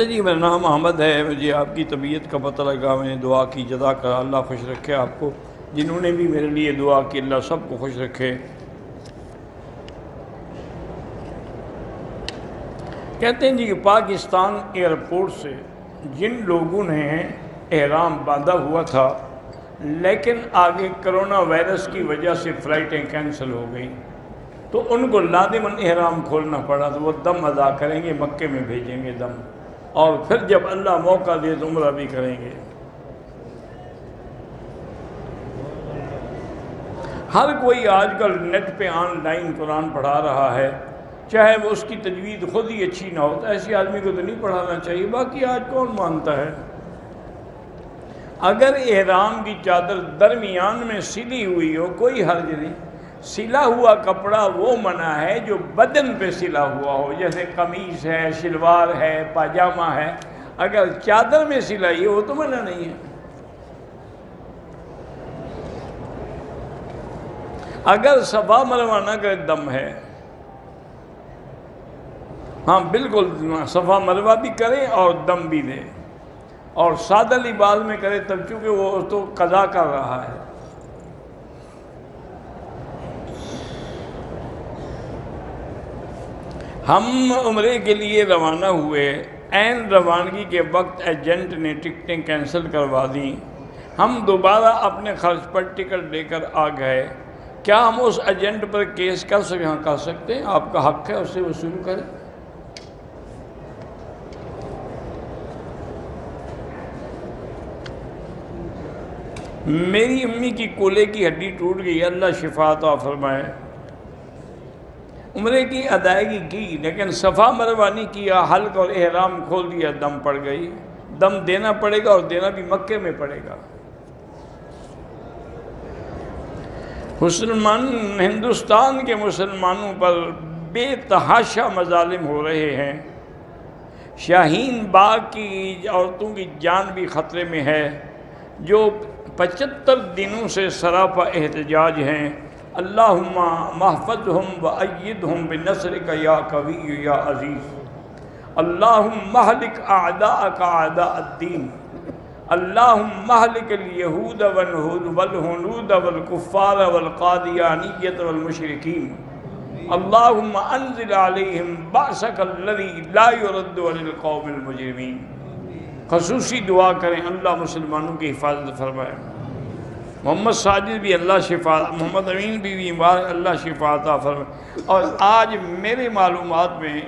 جی میرا نام احمد ہے. مجھے آپ کی طبیعت کا پتہ لگا. میں نے دعا کی جزاک اللہ خوش رکھے آپ کو. جنہوں نے بھی میرے لیے دعا کی اللہ سب کو خوش رکھے. کہتے ہیں جی کہ پاکستان ایئرپورٹ سے جن لوگوں نے احرام باندھا ہوا تھا لیکن آگے کرونا وائرس کی وجہ سے فلائٹیں کینسل ہو گئیں تو ان کو لازماً احرام کھولنا پڑا. تو وہ دم ادا کریں گے, مکے میں بھیجیں گے دم, اور پھر جب اللہ موقع دے تو عمرہ بھی کریں گے. ہر کوئی آج کل نیٹ پہ آن لائن قرآن پڑھا رہا ہے, چاہے وہ اس کی تجوید خود ہی اچھی نہ ہو. ایسے آدمی کو تو نہیں پڑھانا چاہیے. باقی آج کون مانتا ہے؟ اگر احرام کی چادر درمیان میں سلی ہوئی ہو کوئی حرج نہیں. سلا ہوا کپڑا وہ منع ہے جو بدن پہ سلا ہوا ہو, جیسے قمیص ہے, شلوار ہے, پاجامہ ہے. اگر چادر میں سلائی ہو تو منع نہیں ہے. اگر صفا مروہ نہ کرے دم ہے, ہاں بالکل صفا مروہ بھی کرے اور دم بھی دے, اور سادہ لباس میں کرے تب, چونکہ وہ تو قضا کر رہا ہے. ہم عمرے کے لیے روانہ ہوئے, عین روانگی کے وقت ایجنٹ نے ٹکٹیں کینسل کروا دیں. ہم دوبارہ اپنے خرچ پر ٹکٹ لے کر آ گئے. کیا ہم اس ایجنٹ پر کیس کر سکیں؟ ہاں کر سکتے ہیں, آپ کا حق ہے, اس سے وصول کریں. میری امی کی کولے کی ہڈی ٹوٹ گئی, اللہ شفا عطا فرمائے. عمرے کی ادائیگی کی لیکن صفا مروہ نہیں کیا, حلق اور احرام کھول دیا, دم پڑ گئی. دم دینا پڑے گا, اور دینا بھی مکے میں پڑے گا. ہندوستان کے مسلمانوں پر بے تحاشا مظالم ہو رہے ہیں. شاہین باغ کی عورتوں کی جان بھی خطرے میں ہے, جو 75 دنوں سے سراپا احتجاج ہیں. اللہم محفظہم وأیدہم بنصرک یا قوی یا عزیز. اللہم اہلک اعداءک اعداء الدین. اللہم اہلک الیہود والہنود والکفار والقادیانیت والمشرکین. اللہم انزل علیہم بأسک الذی لا یرد علی القوم المجرمین. خصوصی دعا کریں اللہ مسلمانوں کی حفاظت فرمائے. محمد ساجد بھی اللہ شفا, محمد امین بھی بیمار, اللہ شفا عطا فرمائے. اور آج میرے معلومات میں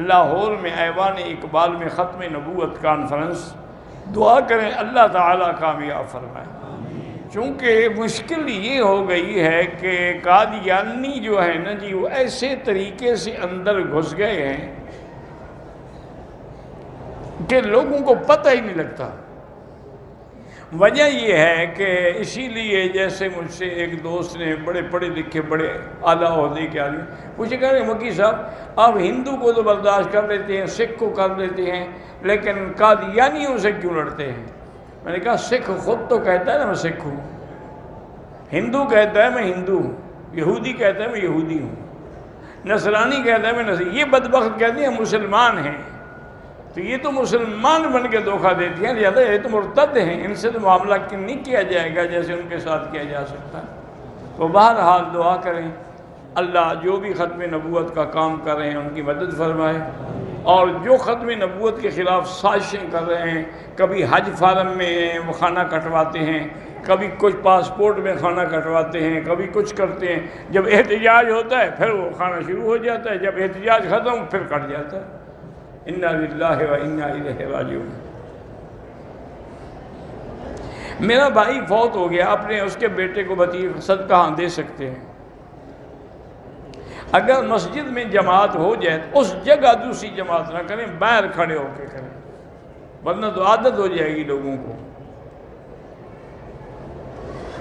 لاہور میں ایوان اقبال میں ختم نبوت کانفرنس, دعا کریں اللہ تعالیٰ کامیاب فرمائے. چونکہ مشکل یہ ہو گئی ہے کہ قادیانی جو ہے نا جی, وہ ایسے طریقے سے اندر گھس گئے ہیں کہ لوگوں کو پتہ ہی نہیں لگتا. وجہ یہ ہے کہ اسی لیے جیسے مجھ سے ایک دوست نے, بڑے پڑھے لکھے بڑے اعلیٰ عہدے کے آدمی, پوچھے کہہ رہے مکی صاحب آپ ہندو کو تو برداشت کر لیتے ہیں, سکھ کو کر لیتے ہیں, لیکن قادیانیوں سے کیوں لڑتے ہیں؟ میں نے کہا سکھ خود تو کہتا ہے نا میں سکھ ہوں, ہندو کہتا ہے میں ہندو ہوں, یہودی کہتا ہے میں یہودی ہوں, نصرانی کہتا ہے میں نصرانی. یہ بدبخت کہتے ہیں مسلمان ہیں, تو یہ تو مسلمان بن کے دھوکہ دیتی ہیں, لہٰذا یہ تو مرتد ہیں, ان سے تو معاملہ نہیں کیا جائے گا جیسے ان کے ساتھ کیا جا سکتا ہے. تو بہرحال دعا کریں اللہ جو بھی ختم نبوت کا کام کر رہے ہیں ان کی مدد فرمائے, اور جو ختم نبوت کے خلاف سازشیں کر رہے ہیں, کبھی حج فارم میں وہ خانہ کٹواتے ہیں, کبھی کچھ پاسپورٹ میں خانہ کٹواتے ہیں, کبھی کچھ کرتے ہیں. جب احتجاج ہوتا ہے پھر وہ خانہ شروع ہو جاتا ہے, جب احتجاج ختم پھر کٹ جاتا ہے. انا للہ و انا الیہ راجعون. میرا بھائی فوت ہو گیا, اپنے اس کے بیٹے کو بطیخ صدقہ ہاں دے سکتے ہیں. اگر مسجد میں جماعت ہو جائے تو اس جگہ دوسری جماعت نہ کریں, باہر کھڑے ہو کے کریں, ورنہ تو عادت ہو جائے گی لوگوں کو.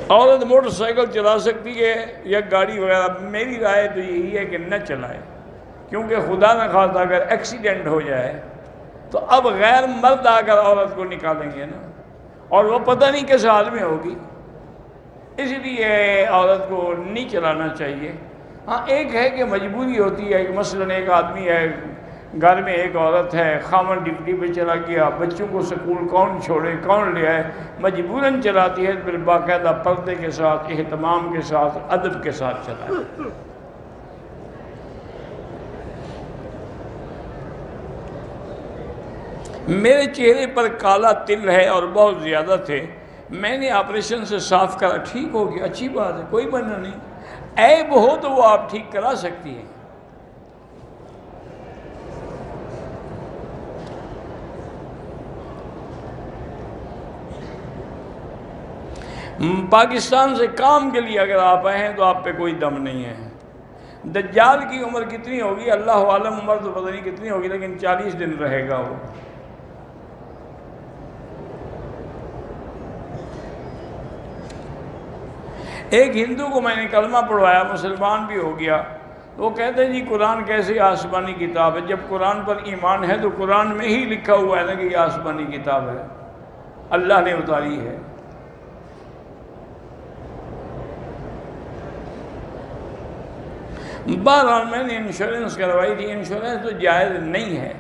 عورت موٹر سائیکل چلا سکتی ہے یا گاڑی وغیرہ, میری رائے تو یہی ہے کہ نہ چلائے, کیونکہ خدا نہ خواستہ اگر ایکسیڈنٹ ہو جائے تو اب غیر مرد آ کر عورت کو نکالیں گے نا, اور وہ پتہ نہیں کس حال میں ہوگی. اس لیے عورت کو نہیں چلانا چاہیے. ہاں ایک ہے کہ مجبوری ہوتی ہے کہ مثلاً ایک آدمی ہے گھر میں ایک عورت ہے، خاوند ڈیوٹی پہ چلا گیا، بچوں کو سکول کون چھوڑے، کون لے آئے، مجبوراً چلاتی ہے، پھر باقاعدہ پردے کے ساتھ، اہتمام کے ساتھ، ادب کے ساتھ چلائے۔ میرے چہرے پر کالا تل ہے اور بہت زیادہ تھے، میں نے آپریشن سے صاف کرا، ٹھیک ہو گیا، اچھی بات ہے، کوئی منع نہیں، عیب ہو تو وہ آپ ٹھیک کرا سکتی ہیں۔ پاکستان سے کام کے لیے اگر آپ آئے ہیں تو آپ پہ کوئی دم نہیں ہے۔ دجال کی عمر کتنی ہوگی اللہ عالم، عمر تو پتہ نہیں کتنی ہوگی، لیکن 40 دن رہے گا وہ۔ ایک ہندو کو میں نے کلمہ پڑھوایا، مسلمان بھی ہو گیا، وہ کہتے ہیں جی قرآن کیسے آسمانی کتاب ہے؟ جب قرآن پر ایمان ہے تو قرآن میں ہی لکھا ہوا ہے نا کہ یہ آسمانی کتاب ہے، اللہ نے اتاری ہے۔ بہرحال میں نے انشورنس کروائی تھی، انشورنس تو جائز نہیں ہے،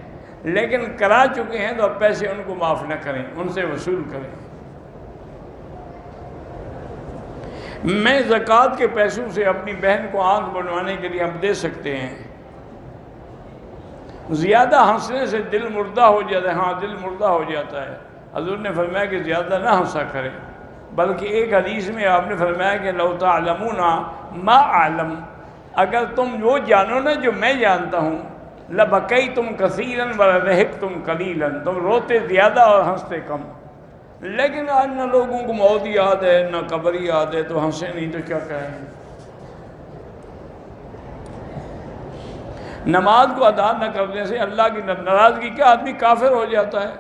لیکن کرا چکے ہیں تو اب پیسے ان کو معاف نہ کریں، ان سے وصول کریں۔ میں زکوٰۃ کے پیسوں سے اپنی بہن کو آنکھ بنوانے کے لیے ہم دے سکتے ہیں۔ زیادہ ہنسنے سے دل مردہ ہو جاتا ہے، ہاں دل مردہ ہو جاتا ہے، حضور نے فرمایا کہ زیادہ نہ ہنسا کرے، بلکہ ایک حدیث میں آپ نے فرمایا کہ لو تعلمون ما اعلم، اگر تم وہ جانو نا جو میں جانتا ہوں، لبکیتم کثیرا ولضحکتم قلیلا، تم روتے زیادہ اور ہنستے کم۔ لیکن آج نہ لوگوں کو موت یاد ہے نہ قبر یاد ہے، تو ہنسے نہیں تو کیا کہیں۔ نماز کو ادا نہ کرنے سے اللہ کی ناراضگی کیا، آدمی کافر ہو جاتا ہے۔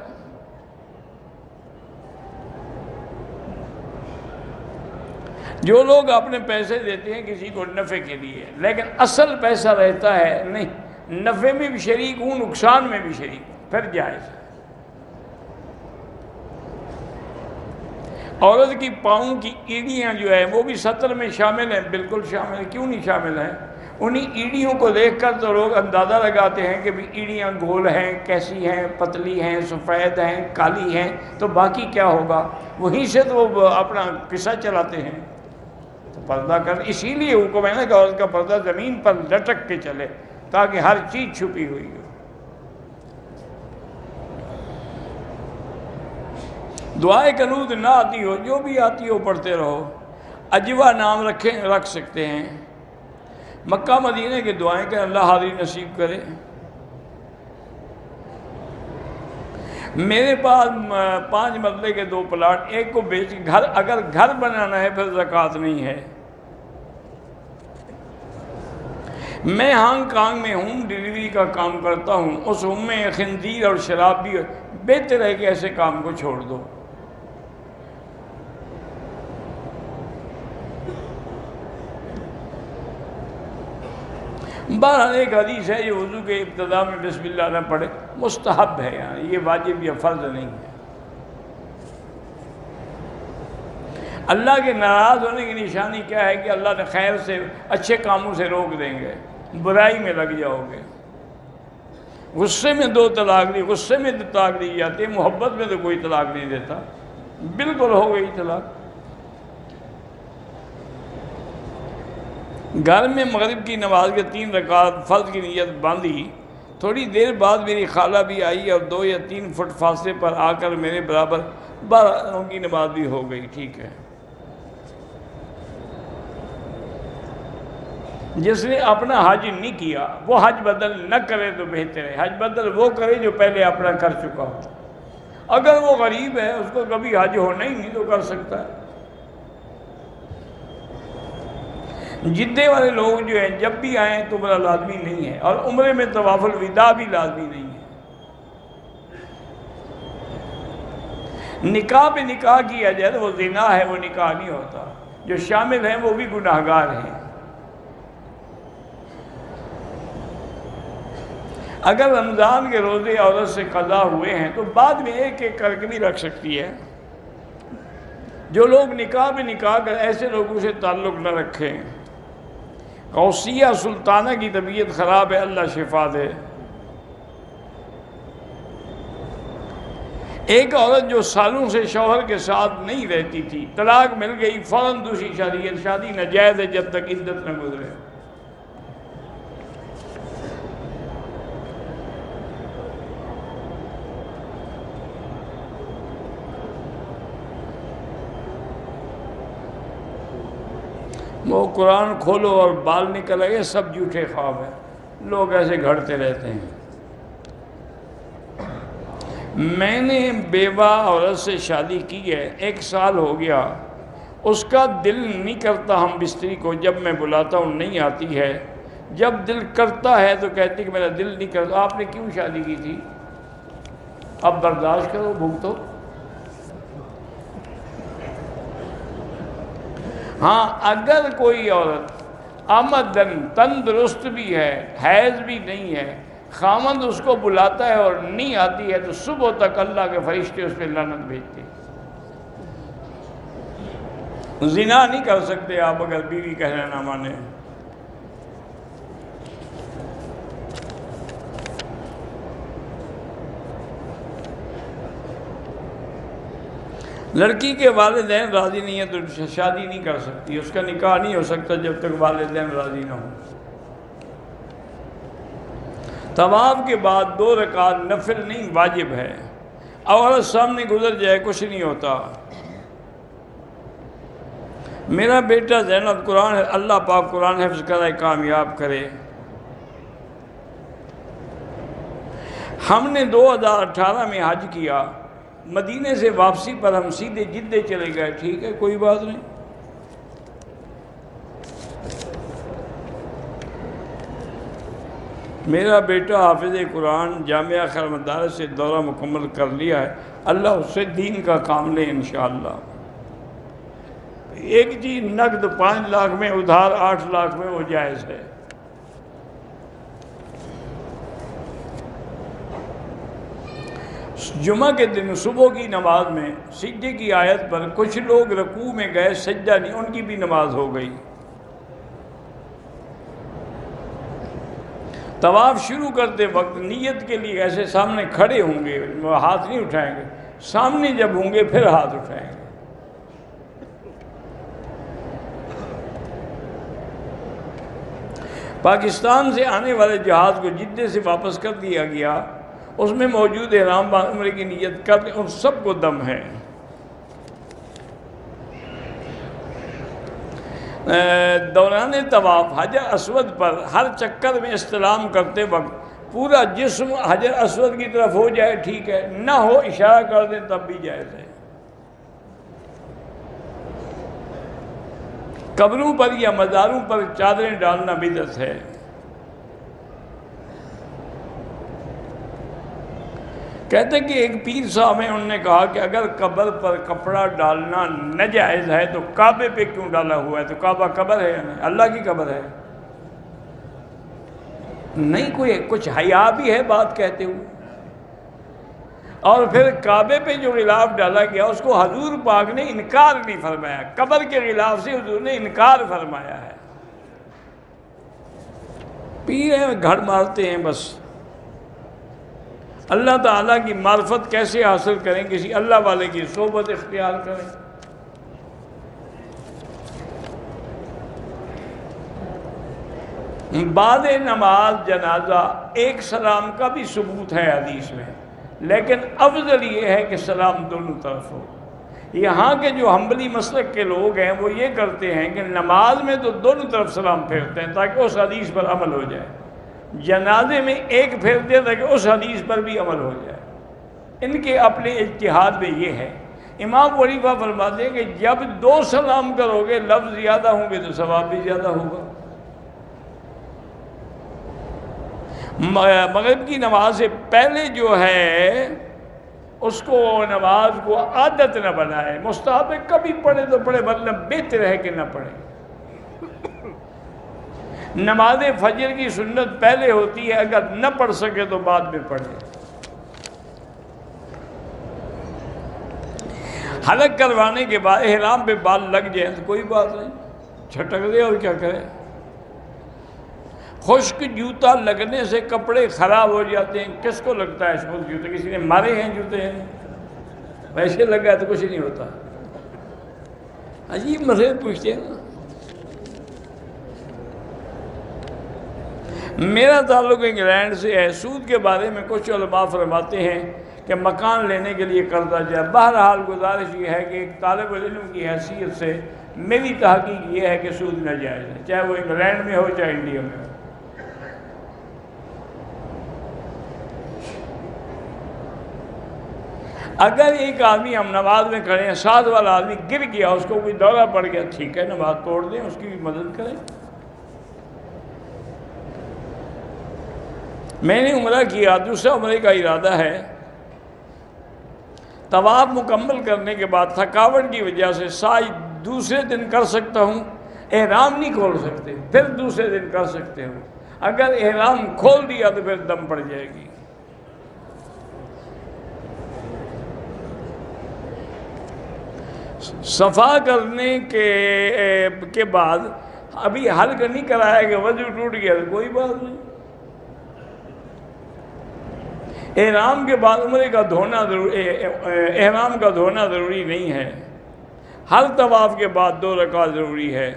جو لوگ اپنے پیسے دیتے ہیں کسی کو نفع کے لیے، لیکن اصل پیسہ رہتا ہے نہیں، نفع میں بھی شریک ہوں، نقصان میں بھی شریک ہوں، پھر جائز ہے۔ عورت کی پاؤں کی ایڑیاں جو ہیں وہ بھی 70 میں شامل ہیں، بالکل شامل ہیں، کیوں نہیں شامل ہیں؟ انہی ایڑیوں کو دیکھ کر تو لوگ اندازہ لگاتے ہیں کہ بھی ایڑیاں گول ہیں، کیسی ہیں، پتلی ہیں، سفید ہیں، کالی ہیں، تو باقی کیا ہوگا؟ وہیں سے تو وہ اپنا قصہ چلاتے ہیں۔ تو پردہ کر، اسی لیے حکم ہے نا کہ عورت کا پردہ زمین پر لٹک کے چلے تاکہ ہر چیز چھپی ہوئی ہو۔ دعائے قنوت نہ آتی ہو، جو بھی آتی ہو پڑھتے رہو۔ اجوا نام رکھ سکتے ہیں۔ مکہ مدینہ کے دعائیں کہ اللہ حاضری نصیب کرے۔ میرے پاس 5 مرلے کے 2 پلاٹ، ایک کو بیچ گھر، اگر گھر بنانا ہے پھر زکوٰۃ نہیں ہے۔ میں ہانگ کانگ میں ہوم ڈیلیوری کا کام کرتا ہوں، اس ہوم میں خنزیر اور شراب بھی، بہتر ہے کہ ایسے کام کو چھوڑ دو۔ بہرحال ایک حدیث ہے جو وضو کے ابتدا میں بسم اللہ نہ پڑھے، مستحب ہے، یعنی یہ واجب یا فرض نہیں ہے۔ اللہ کے ناراض ہونے کی نشانی کیا ہے کہ اللہ نے خیر سے، اچھے کاموں سے روک دیں گے، برائی میں لگ جاؤ گے۔ غصے میں 2 طلاق دی، غصے میں طلاق دی جاتی ہے، محبت میں تو کوئی طلاق نہیں دیتا، بالکل ہو گئی طلاق۔ گھر میں مغرب کی نماز کے 3 رکعت فرض کی نیت باندھی، تھوڑی دیر بعد میری خالہ بھی آئی اور 2 یا 3 فٹ فاصلے پر آ کر میرے برابر 12 کی نماز بھی ہو گئی، ٹھیک ہے۔ جس نے اپنا حج نہیں کیا وہ حج بدل نہ کرے تو بہتر ہے، حج بدل وہ کرے جو پہلے اپنا کر چکا ہو۔ اگر وہ غریب ہے، اس کو کبھی حج ہونا ہی نہیں تو کر سکتا ہے۔ جدے والے لوگ جو ہیں جب بھی آئیں تو بڑا لازمی نہیں ہے، اور عمرے میں طواف الوداع بھی لازمی نہیں ہے۔ نکاح پہ نکاح کیا جائے تو وہ زنا ہے، وہ نکاح نہیں ہوتا، جو شامل ہیں وہ بھی گناہگار ہیں۔ اگر رمضان کے روزے عورت سے قضا ہوئے ہیں تو بعد میں ایک ایک کر کے بھی رکھ سکتی ہے۔ جو لوگ نکاح پہ نکاح کر ایسے لوگوں سے تعلق نہ رکھیں۔ غوثیہ سلطانہ کی طبیعت خراب ہے، اللہ شفا دے۔ ایک عورت جو سالوں سے شوہر کے ساتھ نہیں رہتی تھی، طلاق مل گئی، فوراً دوسری شادی، یہ شادی ناجائز ہے جب تک عدت نہ گزرے۔ وہ قرآن کھولو اور بال نکل آئے، سب جھوٹے خواب ہیں، لوگ ایسے گھڑتے رہتے ہیں۔ میں نے بیوہ عورت سے شادی کی ہے، 1 سال ہو گیا، اس کا دل نہیں کرتا ہم بستری کو، جب میں بلاتا ہوں نہیں آتی ہے، جب دل کرتا ہے تو کہتی کہ میرا دل نہیں کرتا۔ آپ نے کیوں شادی کی تھی؟ اب برداشت کرو، بھگتو۔ ہاں، اگر کوئی عورت آمدن تندرست بھی ہے، حیض بھی نہیں ہے، خامند اس کو بلاتا ہے اور نہیں آتی ہے، تو صبح تک اللہ کے فرشتے اس پہ لعنت بھیجتے ہیں۔ زنا نہیں کر سکتے آپ اگر بیوی کہنا نہ مانے۔ لڑکی کے والدین راضی نہیں ہیں تو شادی نہیں کر سکتی، اس کا نکاح نہیں ہو سکتا جب تک والدین راضی نہ ہوں۔ طواف کے بعد 2 رکعت نفل نہیں، واجب ہے۔ عورت سامنے گزر جائے کچھ نہیں ہوتا۔ میرا بیٹا زینب قرآن، اللہ پاک قرآن حفظ کرائے، کامیاب کرے۔ ہم نے 2018 میں حج کیا، مدینے سے واپسی پر ہم سیدھے جدہ چلے گئے، ٹھیک ہے، کوئی بات نہیں۔ میرا بیٹا حافظ قرآن جامعہ خیر مدارس سے دورہ مکمل کر لیا ہے، اللہ اس سے دین کا کام لے انشاءاللہ۔ ایک چیز نقد 5 لاکھ میں، ادھار 8 لاکھ میں، وہ جائز ہے۔ جمعہ کے دن صبح کی نماز میں سجدے کی آیت پر کچھ لوگ رکوع میں گئے، سجدہ نہیں، ان کی بھی نماز ہو گئی۔ طواف شروع کرتے وقت نیت کے لیے ایسے سامنے کھڑے ہوں گے، ہاتھ نہیں اٹھائیں گے، سامنے جب ہوں گے پھر ہاتھ اٹھائیں گے۔ پاکستان سے آنے والے جہاز کو جدہ سے واپس کر دیا گیا، اس میں موجود احرام باندھ عمرے کی نیت کر ان سب کو دم ہے۔ دوران طواف حجر اسود پر ہر چکر میں استلام کرتے وقت پورا جسم حجر اسود کی طرف ہو جائے ٹھیک ہے، نہ ہو اشارہ کر دیں تب بھی جائز ہے۔ قبروں پر یا مزاروں پر چادریں ڈالنا بدعت ہے۔ کہتے کہ ایک پیر صاحب ہیں، انہوں نے کہا کہ اگر قبر پر کپڑا ڈالنا ناجائز ہے تو کعبے پہ کیوں ڈالا ہوا ہے؟ تو کعبہ قبر ہے یا نہیں؟ اللہ کی قبر ہے؟ نہیں، کوئی کچھ حیا بھی ہے بات کہتے ہوئے۔ اور پھر کعبے پہ جو غلاف ڈالا گیا اس کو حضور پاک نے انکار نہیں فرمایا، قبر کے غلاف سے حضور نے انکار فرمایا ہے۔ پیر ہیں، گھڑ مارتے ہیں بس۔ اللہ تعالیٰ کی معرفت کیسے حاصل کریں؟ کسی اللہ والے کی صحبت اختیار کریں۔ بعد نماز جنازہ ایک سلام کا بھی ثبوت ہے حدیث میں، لیکن افضل یہ ہے کہ سلام دونوں طرف ہو۔ یہاں کے جو حنبلی مسلک کے لوگ ہیں وہ یہ کرتے ہیں کہ نماز میں تو دونوں طرف سلام پھیرتے ہیں تاکہ اس حدیث پر عمل ہو جائے، جنازے میں ایک پھیرتے ہیں تاکہ اس حدیث پر بھی عمل ہو جائے۔ ان کے اپنے اجتہاد میں یہ ہے۔ امام ابو حنیفہ فرماتے ہیں کہ جب 2 سلام کرو گے، لفظ زیادہ ہوں گے تو ثواب بھی زیادہ ہوگا۔ مغرب کی نماز سے پہلے جو ہے اس کو نماز کو عادت نہ بنائے، مستحب ہے، کبھی پڑھے تو پڑھے ورنہ بہتر ہے کہ نہ پڑھے۔ نماز فجر کی سنت پہلے ہوتی ہے، اگر نہ پڑھ سکے تو بعد میں پڑھے۔ حلق کروانے کے بعد احرام پہ بال لگ جائیں تو کوئی بات نہیں، چھٹک دے اور کیا کرے۔ خشک جوتا لگنے سے کپڑے خراب ہو جاتے ہیں، کس کو لگتا ہے خشک جوتے؟ کسی نے مارے ہیں جوتے ہیں؟ ویسے لگا تو کچھ نہیں ہوتا. عجیب مسئلے پوچھتے ہیں نا. میرا تعلق انگلینڈ سے ہے. سود کے بارے میں کچھ علماء فرماتے ہیں کہ مکان لینے کے لیے قرضہ جائے. بہرحال گزارش یہ ہے کہ ایک طالب علم کی حیثیت سے میری تحقیق یہ ہے کہ سود ناجائز ہے، چاہے وہ انگلینڈ میں ہو چاہے انڈیا میں ہو. اگر ایک آدمی، ہم نماز میں کھڑے ہیں، ساتھ والا آدمی گر گیا، اس کو کوئی دورہ پڑ گیا، ٹھیک ہے نماز توڑ دیں، اس کی بھی مدد کریں. میں نے عمرہ کیا، دوسرا عمرے کا ارادہ ہے. طواف مکمل کرنے کے بعد تھکاوٹ کی وجہ سے سعی دوسرے دن کر سکتا ہوں. احرام نہیں کھول سکتے، پھر دوسرے دن کر سکتے ہو. اگر احرام کھول دیا تو پھر دم پڑ جائے گی. صفا کرنے کے بعد ابھی حلق نہیں کرایا کہ وضو ٹوٹ گیا تو کوئی بات نہیں. احرام کے بعد عمرے کا دھونا احرام کا دھونا ضروری نہیں ہے. ہر طواف کے بعد 2 رکعت ضروری ہے.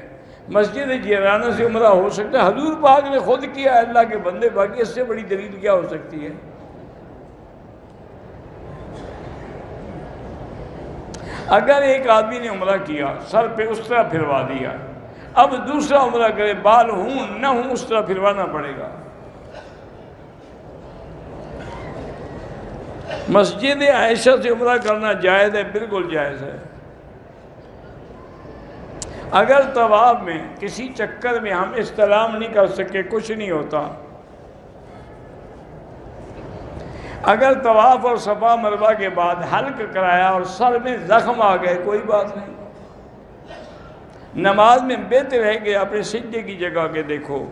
مسجد جیرانہ سے عمرہ ہو سکتا ہے. حضور پاک نے خود کیا ہے، اللہ کے بندے، باقی اس سے بڑی دلیل کیا ہو سکتی ہے؟ اگر ایک آدمی نے عمرہ کیا، سر پہ اس طرح پھروا دیا، اب دوسرا عمرہ کرے، بال ہوں نہ ہوں اس طرح پھروانا پڑے گا. مسجد عائشہ سے عمرہ کرنا جائز ہے، بالکل جائز ہے. اگر طواف میں کسی چکر میں ہم استلام نہیں کر سکے، کچھ نہیں ہوتا. اگر طواف اور صفا مروہ کے بعد حلق کرایا اور سر میں زخم آ گئے، کوئی بات نہیں. نماز میں بہتر ہے کہ اپنے سجدے کی جگہ کے دیکھو.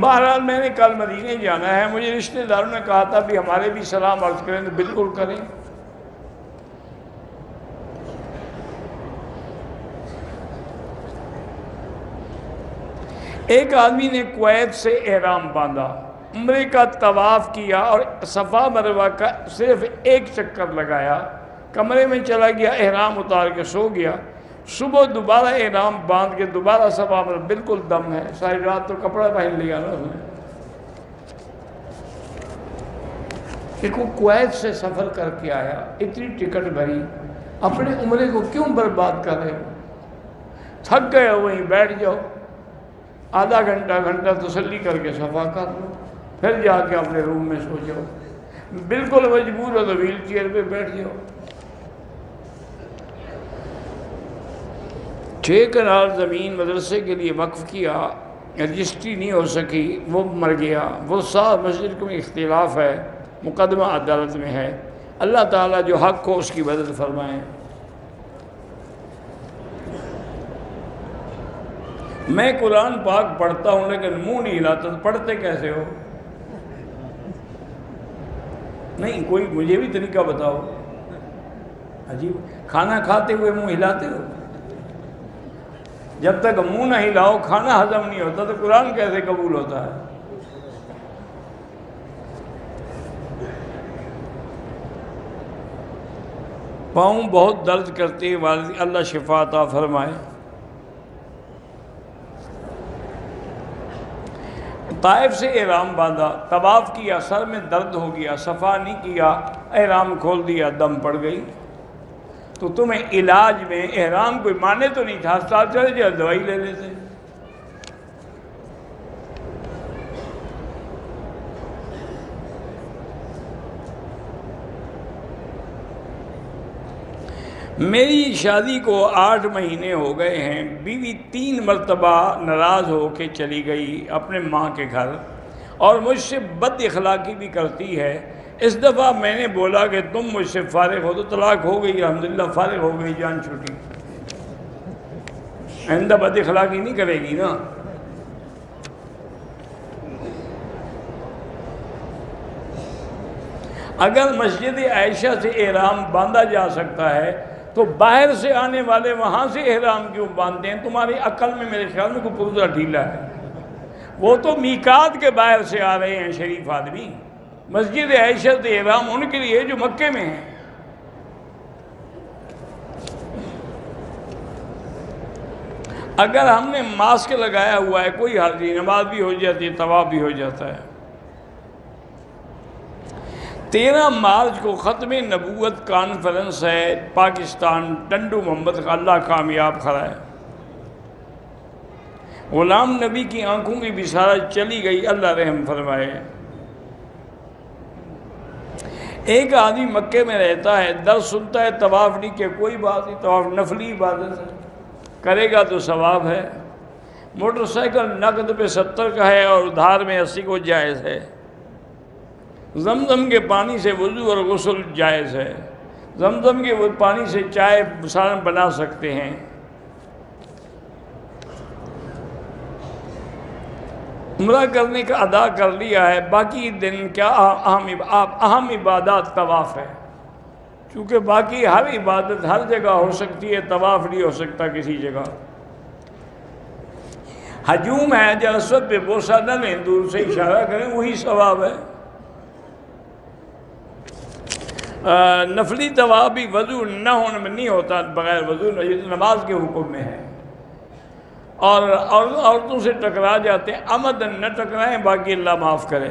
بہرحال میں نے کل مدینے جانا ہے. مجھے رشتہ داروں نے کہا تھا بھی ہمارے بھی سلام عرض کریں، تو بالکل کریں. ایک آدمی نے کویت سے احرام باندھا، عمرے کا طواف کیا اور صفا مروہ کا صرف ایک چکر لگایا، کمرے میں چلا گیا، احرام اتار کے سو گیا. صبح دوبارہ احرام باندھ کے دوبارہ صفا مروہ، بالکل دم ہے. ساری رات تو کپڑا پہن لیا نا اس نے. دیکھو کویت سے سفر کر کے آیا، اتنی ٹکٹ بھری، اپنے عمرے کو کیوں برباد کر رہے ہو؟ تھک گئے ہو وہیں بیٹھ جاؤ، آدھا گھنٹہ تسلی کر کے صفا کر لو، پھر جا کے اپنے روم میں سو جاؤ. بالکل مجبور ہو تو ویل چیئر پہ بیٹھ جاؤ. 6 کنال زمین مدرسے کے لیے وقف کیا، رجسٹری نہیں ہو سکی، وہ مر گیا. وہ صاحب مسجد میں اختلاف ہے، مقدمہ عدالت میں ہے. اللہ تعالیٰ جو حق ہو اس کی مدد فرمائیں. میں قرآن پاک پڑھتا ہوں لیکن منہ نہیں ہلاتا. تو پڑھتے کیسے ہو؟ نہیں، کوئی مجھے بھی طریقہ بتاؤ. عجیب، کھانا کھاتے ہوئے منہ ہلاتے ہو؟ جب تک منہ نہ ہلاؤ کھانا ہضم نہیں ہوتا، تو قرآن کیسے قبول ہوتا ہے؟ پاؤں بہت درد کرتے، والد اللہ شفا عطا فرمائے. طائف سے احرام باندھا، طواف کیا، سر میں درد ہو گیا، صفا نہیں کیا، احرام کھول دیا، دم پڑ گئی. تو تمہیں علاج میں احرام کوئی مانے تو نہیں تھا، ہسپتال چلے جاؤ، دوائی لے لیتے. میری شادی کو 8 مہینے ہو گئے ہیں. بیوی 3 مرتبہ ناراض ہو کے چلی گئی اپنے ماں کے گھر، اور مجھ سے بد اخلاقی بھی کرتی ہے. اس دفعہ میں نے بولا کہ تم مجھ سے فارغ ہو، تو طلاق ہو گئی، الحمدللہ فارغ ہو گئی، جان چھوٹی. آئندہ بد اخلاقی نہیں کرے گی نا. اگر مسجد عائشہ سے احرام باندھا جا سکتا ہے تو باہر سے آنے والے وہاں سے احرام کیوں باندھتے ہیں؟ تمہاری عقل میں میرے خیال میں کوئی پرزہ ڈھیلا ہے. وہ تو میقات کے باہر سے آ رہے ہیں شریف آدمی. مسجد عائشہ احرام ان کے لیے جو مکے میں ہیں. اگر ہم نے ماسک لگایا ہوا ہے کوئی حرج نہیں، نماز بھی ہو جاتی ہے، طواف بھی ہو جاتا ہے. 13 مارچ کو ختم نبوت کانفرنس ہے پاکستان، ٹنڈو محمد کا اللہ کامیاب کرائے. غلام نبی کی آنکھوں کی بشارت چلی گئی، اللہ رحم فرمائے. ایک آدمی مکے میں رہتا ہے، درس سنتا ہے، طواف نہیں کہ کوئی بات نہیں، طواف نفلی عبادت ہے، کرے گا تو ثواب ہے. موٹر سائیکل نقد پہ 70 کا ہے اور ادھار میں 80 کو جائز ہے. زمزم کے پانی سے وضو اور غسل جائز ہے. زمزم کے پانی سے چائے سالن بنا سکتے ہیں. عمرہ کرنے کا ادا کر لیا ہے، باقی دن کیا اہم عبادات طواف ہے. چونکہ باقی ہر عبادت ہر جگہ ہو سکتی ہے، طواف نہیں ہو سکتا کسی جگہ. ہجوم ہے، حجر اسود پہ بوسہ نہ لیں، دور سے اشارہ کریں، وہی ثواب ہے. نفلی طواف بھی وضو نہ ہونے میں نہیں ہوتا، بغیر وضو نماز کے حکم میں ہے. اور عورتوں سے ٹکرا جاتے ہیں، عمدن نہ ٹکرائیں، باقی اللہ معاف کرے.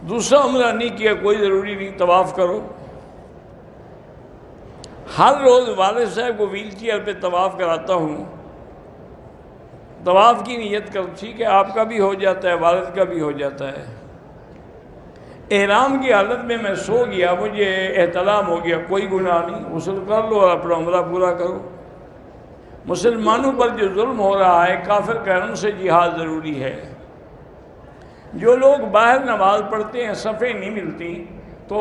دوسرا عمرہ نہیں کیا کوئی ضروری نہیں، طواف کرو. ہر روز والد صاحب کو ویل چیئر پہ طواف کراتا ہوں. طواف کی نیت کر، ٹھیک ہے، آپ کا بھی ہو جاتا ہے، والد کا بھی ہو جاتا ہے. احرام کی حالت میں سو گیا، مجھے احتلام ہو گیا، کوئی گناہ نہیں، غسل کر لو اور اپنا عمرہ پورا کرو. مسلمانوں پر جو ظلم ہو رہا ہے، کافر قہروں سے جہاد ضروری ہے. جو لوگ باہر نماز پڑھتے ہیں صفیں نہیں ملتی تو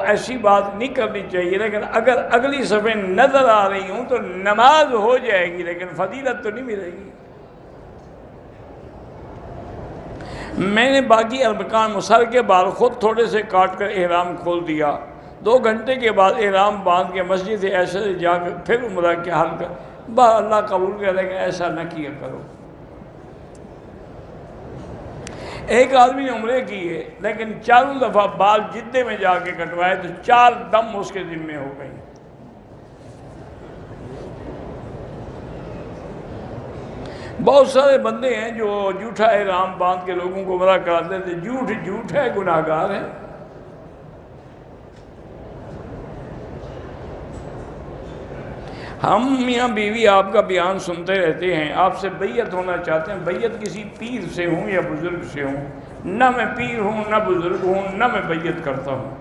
ایسی بات نہیں کرنی چاہیے، لیکن اگر اگلی صفیں نظر آ رہی ہوں تو نماز ہو جائے گی لیکن فضیلت تو نہیں ملے گی. میں نے باقی ارکان سر کے بال خود تھوڑے سے کاٹ کر احرام کھول دیا. 2 گھنٹے کے بعد احرام باندھ کے مسجد ایسے جا کر پھر عمرہ کے حل کر اللہ قبول کرے گا، ایسا نہ کیا کرو. ایک آدمی نے عمرے کیے لیکن 4 دفعہ بال جدے میں جا کے کٹوائے تو 4 دم اس کے ذمے ہو گئی. بہت سارے بندے ہیں جو جھوٹا احرام باندھ کے لوگوں کو عمرہ کراتے تھے. جھوٹ ہے، گناہ گار ہے. ہم میاں بیوی آپ کا بیان سنتے رہتے ہیں، آپ سے بیعت ہونا چاہتے ہیں. بیعت کسی پیر سے ہوں یا بزرگ سے ہوں. نہ میں پیر ہوں، نہ بزرگ ہوں، نہ میں بیعت کرتا ہوں.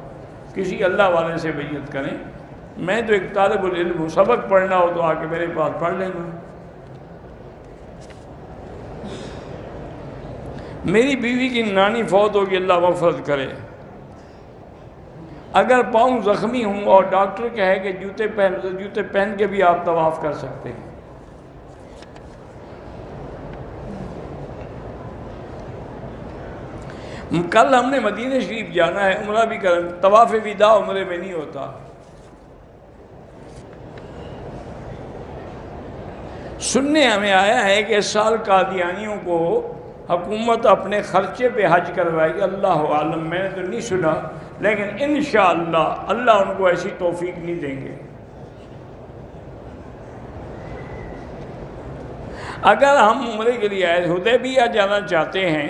کسی اللہ والے سے بیعت کریں. میں تو ایک طالب العلم ہوں، سبق پڑھنا ہو تو آ کے میرے پاس پڑھ لینا. میری بیوی کی نانی فوت ہوگی، اللہ مغفرت کرے. اگر پاؤں زخمی ہوں اور ڈاکٹر کہے کہ جوتے پہن کے بھی آپ طواف کر سکتے ہیں. کل ہم نے مدینہ شریف جانا ہے، عمرہ بھی کریں. طواف وداع عمرے میں نہیں ہوتا. سننے ہمیں آیا ہے کہ اس سال قادیانیوں کو حکومت اپنے خرچے پہ حج کروائے گی. اللہ عالم، میں نے تو نہیں سنا، لیکن انشاءاللہ اللہ ان کو ایسی توفیق نہیں دیں گے. اگر ہم عمرے کے لیے آئے حدیبیہ جانا چاہتے ہیں،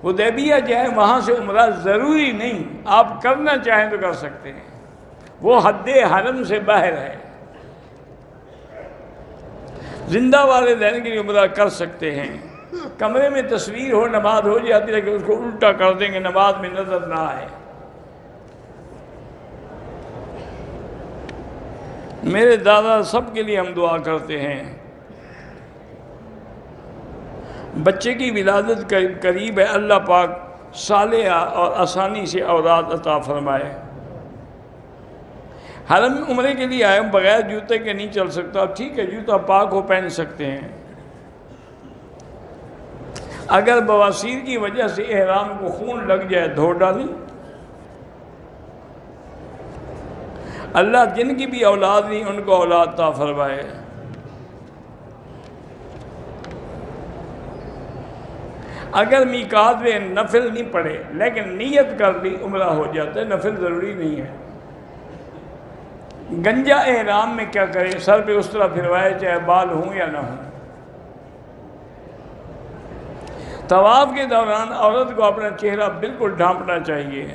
حدیبیہ جائیں، وہاں سے عمرہ ضروری نہیں، آپ کرنا چاہیں تو کر سکتے ہیں. وہ حد حرم سے باہر ہے. زندہ والدین کے لیے عمرہ کر سکتے ہیں. کمرے میں تصویر ہو، نماز ہو جاتی ہے، لیکن اس کو الٹا کر دیں گے، نماز میں نظر نہ آئے. میرے دادا سب کے لیے ہم دعا کرتے ہیں. بچے کی ولادت قریب ہے، اللہ پاک صالحہ اور آسانی سے اولاد عطا فرمائے. حرم عمرے کے لیے آئے، بغیر جوتے کے نہیں چل سکتا، ٹھیک ہے، جوتا پاک ہو پہن سکتے ہیں. اگر بواسیر کی وجہ سے احرام کو خون لگ جائے دھو ڈالیں. اللہ جن کی بھی اولاد نہیں ان کو اولاد عطا فرمائے. اگر میقات میں نفل نہیں پڑے لیکن نیت کر لی عمرہ ہو جاتا ہے، نفل ضروری نہیں ہے۔ گنجا احرام میں کیا کرے؟ سر پہ اس طرح پھروائے چاہے بال ہوں یا نہ ہوں۔ طواف کے دوران عورت کو اپنا چہرہ بالکل ڈھانپنا چاہیے۔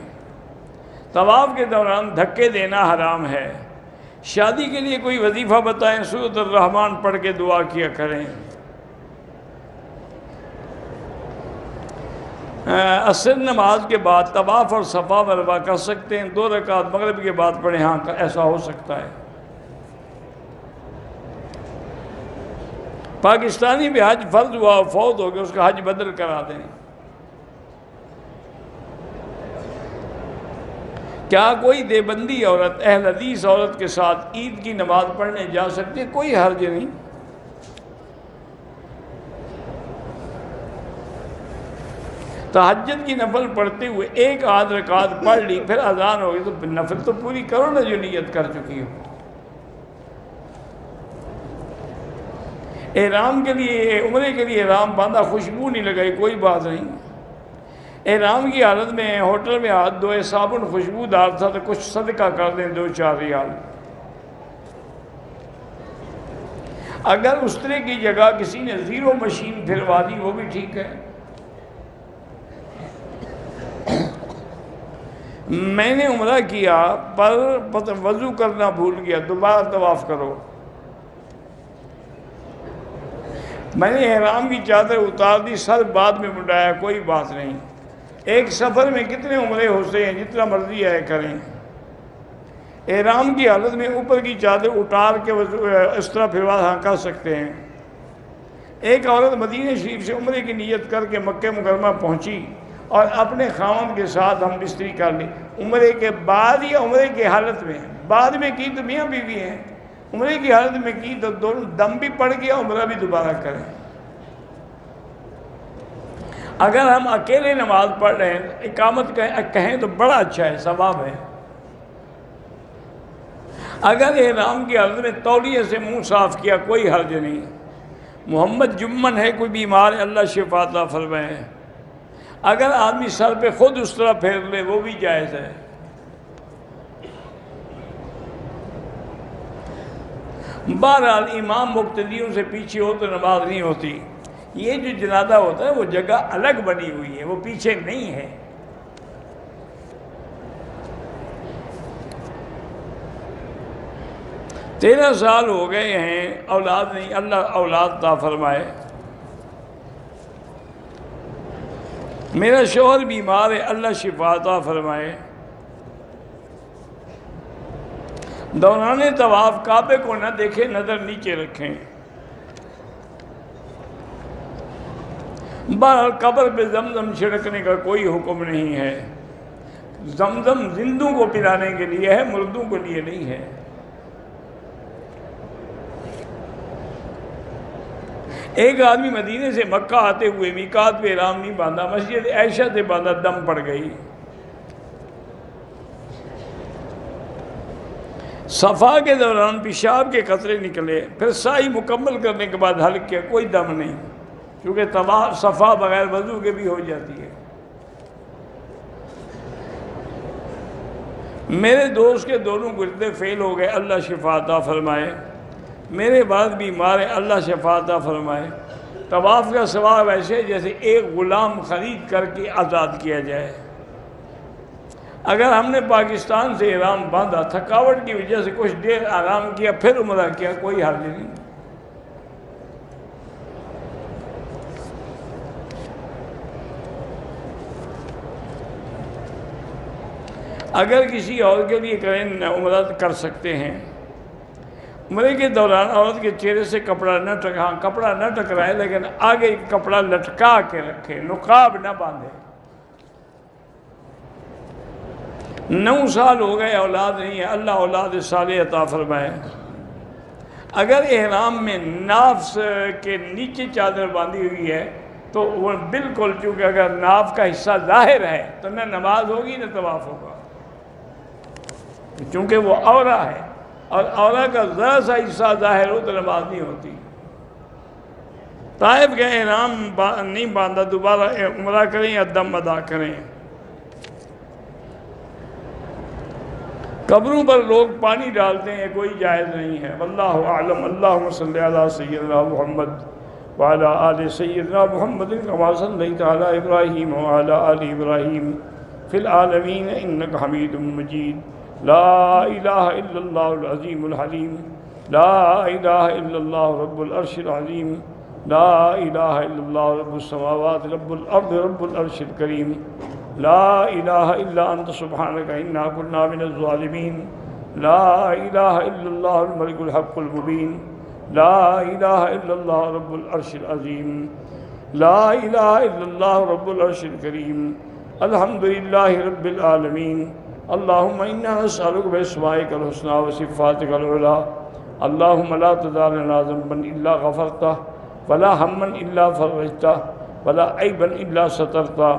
طواف کے دوران دھکے دینا حرام ہے۔ شادی کے لیے کوئی وظیفہ بتائیں، سورۃ الرحمن پڑھ کے دعا کیا کریں۔ عصر نماز کے بعد طواف اور صفا مروا کر سکتے ہیں، 2 رکعت مغرب کے بعد پڑھیں، ہاں ایسا ہو سکتا ہے۔ پاکستانی بھی حج فرض ہوا فوت ہو گیا، اس کا حج بدل کرا دیں۔ کیا کوئی دیوبندی عورت اہل حدیث عورت کے ساتھ عید کی نماز پڑھنے جا سکتی ہے؟ کوئی حرج نہیں۔ تہجد کی نفل پڑھتے ہوئے 1 آدھ رکعت پڑھ لی، پھر اذان ہو گئی تو نفل تو پوری کرو نا جو نیت کر چکی ہو۔ احرام کے لیے، عمرے کے لیے احرام باندھا، خوشبو نہیں لگائی، کوئی بات نہیں۔ احرام کی حالت میں ہوٹل میں ہاتھ دھوئے، صابن خوشبودار تھا تو کچھ صدقہ کر دیں، 2-4 ریال۔ اگر استرے کی جگہ کسی نے 0 مشین پھروا دی وہ بھی ٹھیک ہے۔ میں نے عمرہ کیا پر وضو کرنا بھول گیا، دوبارہ طواف کرو۔ میں نے احرام کی چادر اتار دی، سر بعد میں منڈایا، کوئی بات نہیں۔ ایک سفر میں کتنے عمرے ہوتے ہیں، جتنا مرضی ہے کریں۔ احرام کی حالت میں اوپر کی چادر اتار کے اس طرح پھروا ہاں کر سکتے ہیں۔ ایک عورت مدینہ شریف سے عمرے کی نیت کر کے مکہ مکرمہ پہنچی اور اپنے خاوند کے ساتھ ہم بستری کر لی، عمرے کے بعد یا عمرے کی حالت میں؟ بعد میں کی تو میاں بیوی ہیں، عمرے کی حالت میں کی تو دونوں دم بھی پڑ گیا، عمرہ بھی دوبارہ کریں۔ اگر ہم اکیلے نماز پڑھ رہے ہیں، اقامت کہیں تو بڑا اچھا ہے، ثواب ہے۔ اگر احرام کی حالت میں تولیے سے منہ صاف کیا، کوئی حرج نہیں۔ محمد جمن ہے، کوئی بیمار ہے، اللہ شفا عطا فرمائے۔ اگر آدمی سر پہ خود اس طرح پھیر لے وہ بھی جائز ہے۔ بہرحال امام مقتدیوں سے پیچھے ہو تو نماز نہیں ہوتی۔ یہ جو جنازہ ہوتا ہے وہ جگہ الگ بنی ہوئی ہے، وہ پیچھے نہیں ہے۔ تیرہ سال ہو گئے ہیں، اولاد نہیں، اللہ اولاد عطا فرمائے۔ میرا شوہر بیمار ہے، اللہ شفا عطا فرمائے۔ دوران طواف کعبے کو نہ دیکھیں، نظر نیچے رکھیں۔ بہرحال قبر پہ زمزم چھڑکنے کا کوئی حکم نہیں ہے۔ زمزم زندوں کو پلانے کے لیے ہے، مردوں کے لیے نہیں ہے۔ ایک آدمی مدینے سے مکہ آتے ہوئے میقات پہ احرام نہیں باندھا، مسجد عائشہ سے باندھا، دم پڑ گئی۔ صفا کے دوران پیشاب کے قطرے نکلے، پھر سعی مکمل کرنے کے بعد حلق کیا، کوئی دم نہیں، کیونکہ صفا بغیر وضو کے بھی ہو جاتی ہے۔ میرے دوست کے دونوں گردے فیل ہو گئے، اللہ شفا عطا فرمائے۔ میرے بعد بیمار ہے، اللہ شفا عطا فرمائے۔ طواف کا ثواب ایسے جیسے ایک غلام خرید کر کے آزاد کیا جائے۔ اگر ہم نے پاکستان سے احرام باندھا، تھکاوٹ کی وجہ سے کچھ دیر آرام کیا، پھر عمرہ کیا، کوئی حرج نہیں۔ اگر کسی اور کے لیے کریں عمرہ کر سکتے ہیں۔ عمرے کے دوران عورت کے چہرے سے کپڑا نہ ٹکرائے، لیکن آگے کپڑا لٹکا کے رکھے، نقاب نہ باندھے۔ 9 سال ہو گئے، اولاد نہیں ہے، اللہ اولاد صالح عطا فرمائے۔ اگر احرام میں ناف کے نیچے چادر باندھی ہوئی ہے تو وہ بالکل، چونکہ اگر ناف کا حصہ ظاہر ہے تو نہ نماز ہوگی نہ طواف ہوگا، چونکہ وہ عورہ ہے، اور عورہ کا ذرا سا حصہ ظاہر ہو تو نماز نہیں ہوتی۔ طائف کا احرام نہیں باندھا دوبارہ عمرہ کریں یا دم ادا کریں۔ قبروں پر لوگ پانی ڈالتے ہیں، کوئی جائز نہیں ہے، واللہ اعلم۔ اللہم صلی علی سیدنا محمد وعلی آل سیدنا محمد کما صلیت علی ابراہیم وعلی آل ابراہیم فی العالمین انک حمید مجید۔ لا الہ الا اللہ العظیم الحلیم، لا الہ الا اللہ رب العرش العظیم، لا الہ الا اللہ رب السماوات رب الارض رب العرش الکریم، لا الہ الا انت سبحانک انا کنا من الظالمین، لا الہ الا اللہ الملک الحق المبین، لا الہ الا اللہ رب العرش العظیم، لا الہ الا اللہ رب العرش الکریم، الحمدللہ رب العالمین۔ اللہم انا نسألک باسمائک الحسنی وصفاتک العلی، اللہم لا تدع لنا ذنبا الا غفرتہ، ولا ہما الا فرجتہ، ولا عیبا الا سترتہ،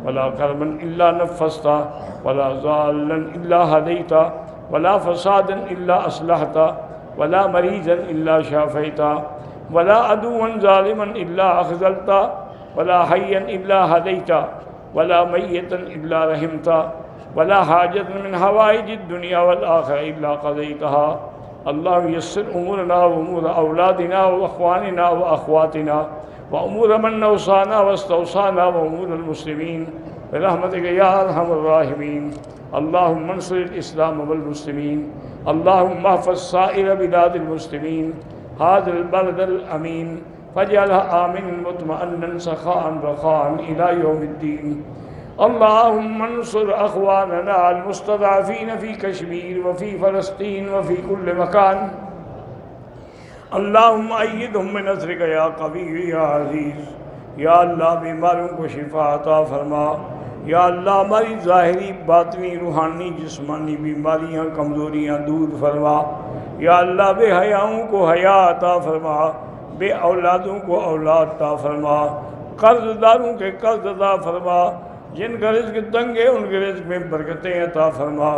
ولا کربا الا نفستہ، ولا ضالا الا ہدیتہ، ولا فسادا الا اصلحتہ، ولا مریضا الا شافیتہ، ولا عدوا ظالما الا اخذلتہ، ولا حیا الا ہدیتہ، ولا میتا الا رحمتہ، ولا حاجت من حوائج الدنیا والآخرہ الا قضیتہا۔ اللہم یسر امورنا وامور اولادنا واخواننا واخواتنا وامور من اوصانا واستوصانا وامور المسلمین برحمتک یا ارحم الراحمین۔ اللہم انصر الاسلام والمسلمین، اللہم احفظ سائر بلاد المسلمین، هذا البلد الامین فاجعلها آمنا مطمئنا سخاء رخاء الى یوم الدین۔ اللہم انصر اخواننا المستضعفین فی کشمیر وفی فلسطین وفی کل مکان، اللہم ایدہم بنصرک یا قوی یا عزیز۔ یا اللہ بیماروں کو شفا عطا فرما، یا اللہ ہماری ظاہری باطنی روحانی جسمانی بیماریاں کمزوریاں دور فرما، یا اللہ بے حیاؤں کو حیا عطا فرما، بے اولادوں کو اولاد عطا فرما، قرض داروں کے قرض عطا فرما، جن کا رزق تنگ ہے ان کے رزق میں برکتیں عطا فرما،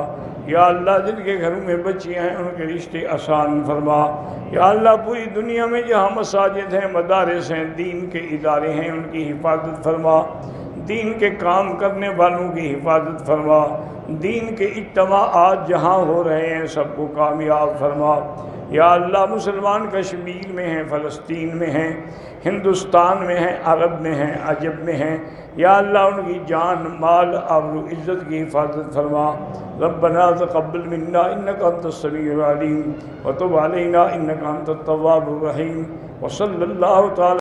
یا اللہ جن کے گھروں میں بچیاں ہیں ان کے رشتے آسان فرما، یا اللہ پوری دنیا میں جہاں مساجد ہیں مدارس ہیں دین کے ادارے ہیں ان کی حفاظت فرما، دین کے کام کرنے والوں کی حفاظت فرما، دین کے اجتماعات جہاں ہو رہے ہیں سب کو کامیاب فرما، یا اللہ مسلمان کشمیر میں ہیں، فلسطین میں ہیں، ہندوستان میں ہیں، عرب میں ہیں، عجب میں ہیں، یا اللہ ان کی جان مال آبرو عزت کی حفاظت فرما۔ ربنا تقبل منا انک انت السمیع العلیم وتب علینا انک انت التواب الرحیم، وصلی اللہ تعالی